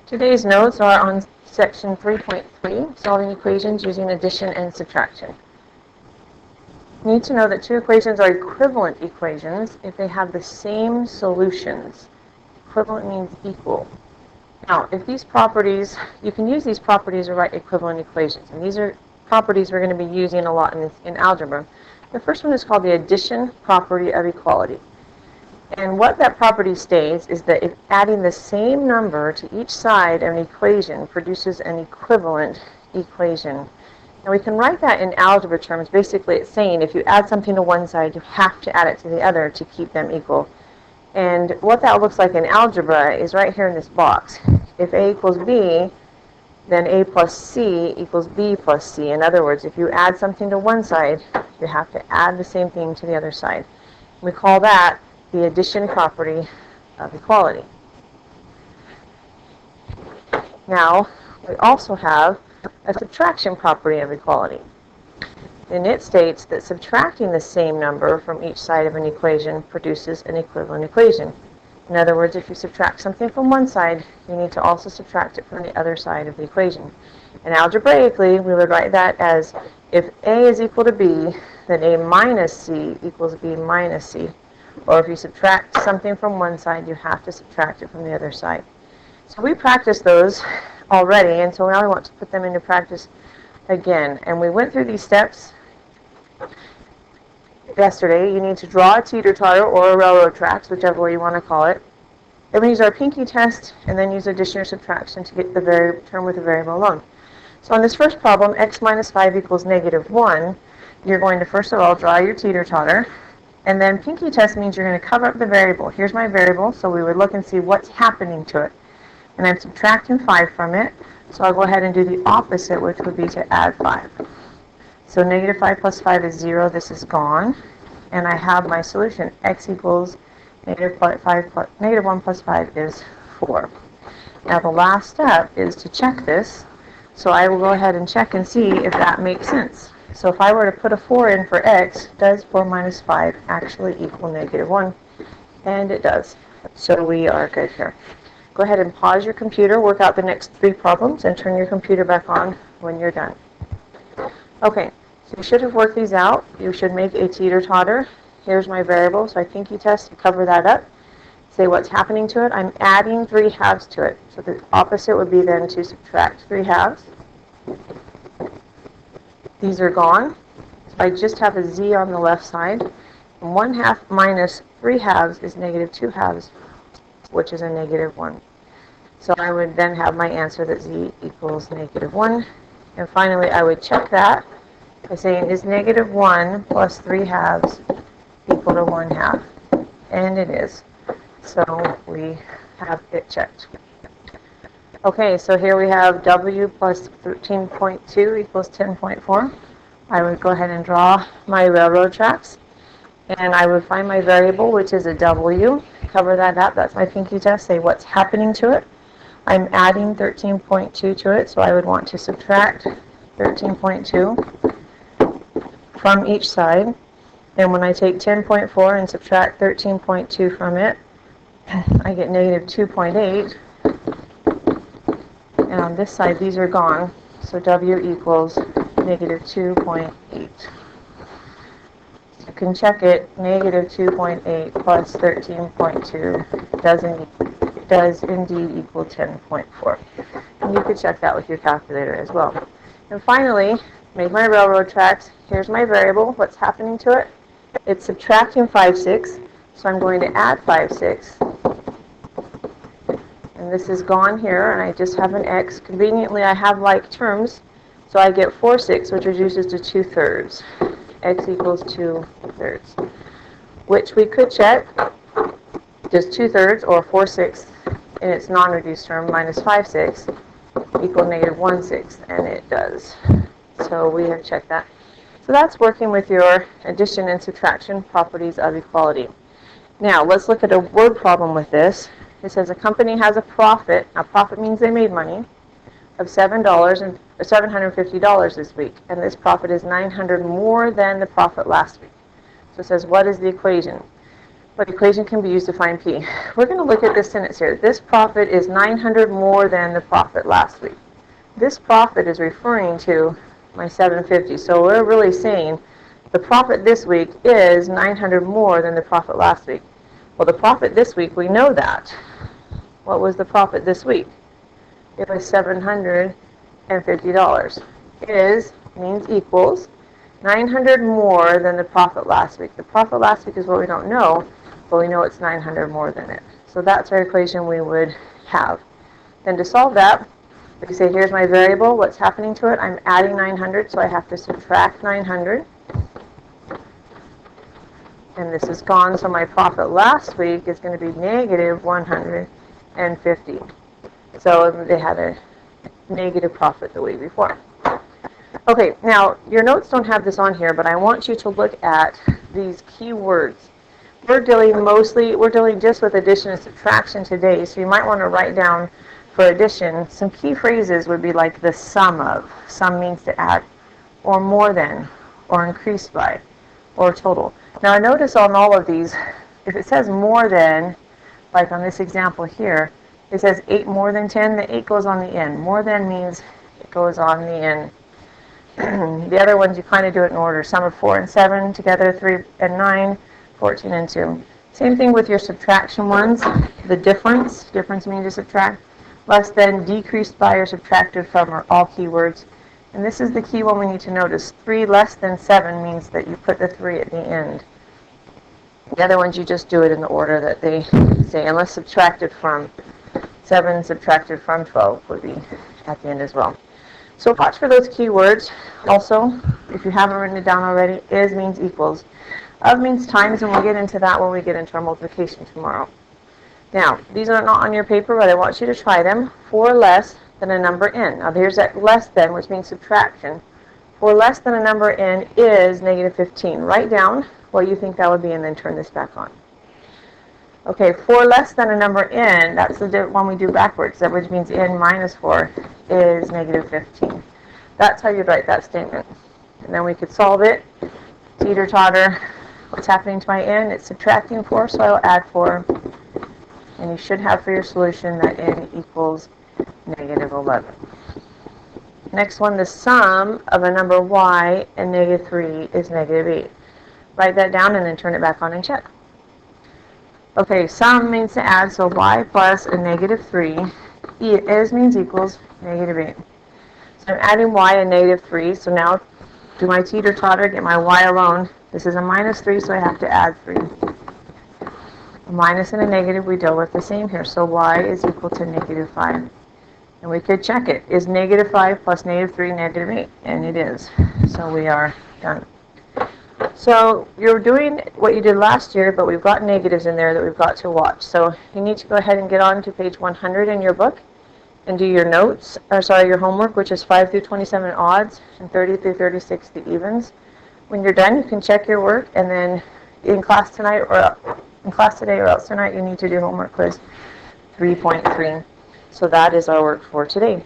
Today's notes are on section 3.3, solving equations using addition and subtraction. You need to know that two equations are equivalent equations if they have the same solutions. Equivalent means equal. Now, if these properties, you can use these properties to write equivalent equations, and these are properties we're going to be using a lot in algebra. The first one is called the addition property of equality. And what that property states is that if adding the same number to each side of an equation produces an equivalent equation. And we can write that in algebra terms. Basically, it's saying if you add something to one side, you have to add it to the other to keep them equal. And what that looks like in algebra is right here in this box. If A equals B, then A plus C equals B plus C. In other words, if you add something to one side, you have to add the same thing to the other side. We call that the addition property of equality. Now, we also have a subtraction property of equality. And it states that subtracting the same number from each side of an equation produces an equivalent equation. In other words, if you subtract something from one side, you need to also subtract it from the other side of the equation. And algebraically, we would write that as if A is equal to B, then A minus C equals B minus C. Or if you subtract something from one side, you have to subtract it from the other side. So we practiced those already, and so now we want to put them into practice again. And we went through these steps yesterday. You need to draw a teeter-totter or a railroad tracks, whichever way you want to call it. Then we use our pinky test, and then use addition or subtraction to get the term with the variable alone. So on this first problem, x minus 5 equals negative 1, you're going to first of all draw your teeter-totter. And then pinky test means you're going to cover up the variable. Here's my variable, so we would look and see what's happening to it. And I'm subtracting 5 from it, so I'll go ahead and do the opposite, which would be to add 5. So negative 5 plus 5 is 0. This is gone. And I have my solution. X equals negative 1 plus 5 is 4. Now the last step is to check this. So I will go ahead and check and see if that makes sense. So if I were to put a 4 in for x, does 4 minus 5 actually equal negative 1? And it does. So we are good here. Go ahead and pause your computer, work out the next 3 problems, and turn your computer back on when you're done. Okay, so you should have worked these out. You should make a teeter-totter. Here's my variable, so I pinky test to cover that up. Say what's happening to it. I'm adding 3 halves to it. So the opposite would be then to subtract 3 halves. These are gone. So I just have a z on the left side. And 1 half minus 3 halves is negative 2 halves, which is a negative 1. So I would then have my answer that z equals negative 1. And finally, I would check that by saying, is negative 1 plus 3 halves equal to 1 half? And it is. So we have it checked. Okay, so here we have w plus 13.2 equals 10.4. I would go ahead and draw my railroad tracks. And I would find my variable, which is a w. Cover that up. That's my pinky test. Say what's happening to it. I'm adding 13.2 to it, so I would want to subtract 13.2 from each side. And when I take 10.4 and subtract 13.2 from it, I get negative 2.8. And on this side, these are gone. So w equals negative 2.8. You can check it. Negative 2.8 plus 13.2 does indeed equal 10.4. And you could check that with your calculator as well. And finally, make my railroad tracks. Here's my variable. What's happening to it? It's subtracting 5 6. So I'm going to add 5 6. And this is gone here, and I just have an x. Conveniently, I have like terms, so I get 4 6, which reduces to 2/3. X equals 2/3, which we could check. Does 2/3 or 4 6 in its non-reduced term minus 5 6 equal negative 1 6? And it does. So we have checked that. So that's working with your addition and subtraction properties of equality. Now, let's look at a word problem with this. It says a company has a profit. Now, profit means they made money of $750 this week, and this profit is $900 more than the profit last week. So it says, what is the equation? What equation can be used to find P? We're going to look at this sentence here. This profit is 900 more than the profit last week. This profit is referring to my 750. So we're really saying the profit this week is 900 more than the profit last week. Well, the profit this week, we know that. What was the profit this week? It was $750. Is means equals 900 more than the profit last week. The profit last week is what we don't know, but we know it's 900 more than it. So that's our equation we would have. Then to solve that, if you say, here's my variable, what's happening to it? I'm adding 900, so I have to subtract 900. And this is gone, so my profit last week is going to be negative 150. So they had a negative profit the week before. Okay, now your notes don't have this on here, but I want you to look at these key words. We're dealing just with addition and subtraction today, so you might want to write down for addition, some key phrases would be like the sum of. Sum means to add, or more than, or increase by, or total. Now I notice on all of these, if it says more than, like on this example here, it says 8 more than 10, the 8 goes on the end. More than means it goes on the end. The other ones you kind of do it in order. Sum of 4 and 7 together, 3 and 9, 14 and 2. Same thing with your subtraction ones. The difference means to subtract. Less than, decreased by, or subtracted from are all keywords. And this is the key one we need to notice. 3 less than 7 means that you put the 3 at the end. The other ones you just do it in the order that they say, unless subtracted from. 7 subtracted from 12 would be at the end as well. So watch for those keywords. Also, if you haven't written it down already, is means equals. Of means times, and we'll get into that when we get into our multiplication tomorrow. Now, these are not on your paper, but I want you to try them. 4 less than a number n. Now, there's that less than, which means subtraction. 4 less than a number n is negative 15. Write down what you think that would be, and then turn this back on. Okay, 4 less than a number n, that's the one we do backwards, which means n minus 4 is negative 15. That's how you'd write that statement. And then we could solve it. Teeter-totter. What's happening to my n? It's subtracting 4, so I'll add 4. And you should have for your solution that n equals negative 11. Next one, the sum of a number y and negative 3 is negative 8. Write that down and then turn it back on and check. Okay, sum means to add, so y plus a negative 3 is means equals negative 8. So I'm adding y and negative 3, so now do my teeter-totter, get my y alone. This is a minus 3, so I have to add 3. A minus and a negative we deal with the same here. So y is equal to negative 5. And we could check it. Is negative 5 plus negative 3 negative 8? And it is. So we are done. So you're doing what you did last year, but we've got negatives in there that we've got to watch. So you need to go ahead and get on to page 100 in your book and do your notes, your homework, which is 5 through 27 odds and 30 through 36 the evens. When you're done, you can check your work, and then in class today or else tonight, you need to do homework quiz 3.3. So that is our work for today.